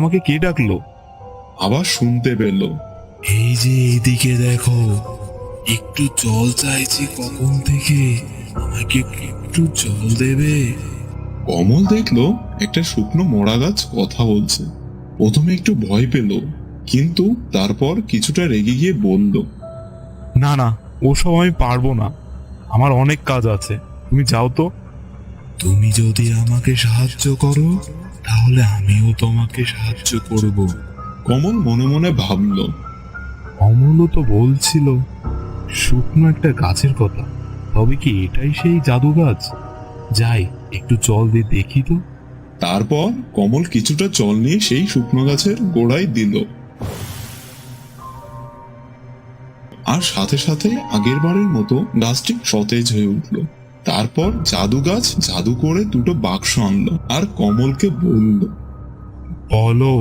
আমাকে কে ডাকলো? আবার শুনতে পেল, এই যে এইদিকে দেখো, একটু জল চাইছি কখন থেকে, আমাকে একটু জল দেবে? কমল দেখলো একটা শুকনো মরা গাছ কথা বলছে। প্রথমে একটু ভয় পেল, কিন্তু তারপর কিছুটা রেগে গিয়ে বলল, না না, ওসব আমি পারবো না, আমার অনেক কাজ আছে, তুমি যাও তো। তুমি যদি আমাকে সাহায্য করো তাহলে আমিও তোমাকে সাহায্য করব। কমল মনে মনে ভাবল, অমলও তো বলছিল শুকনো একটা গাছের কথা, তবে কি এটাই সেই জাদু গাছ? যাই, একটু জল দিয়ে দেখি তো। তারপর কমল কিছুটা জল নিয়ে সেই শুকনো গাছের গোড়ায় দিল, আর সাথে সাথে আগের বারের মতো গাছটি সতেজ হয়ে উঠল। তারপর জাদু গাছ জাদু করে দুটো বাক্স আনলো আর কমলকে বলল, বলো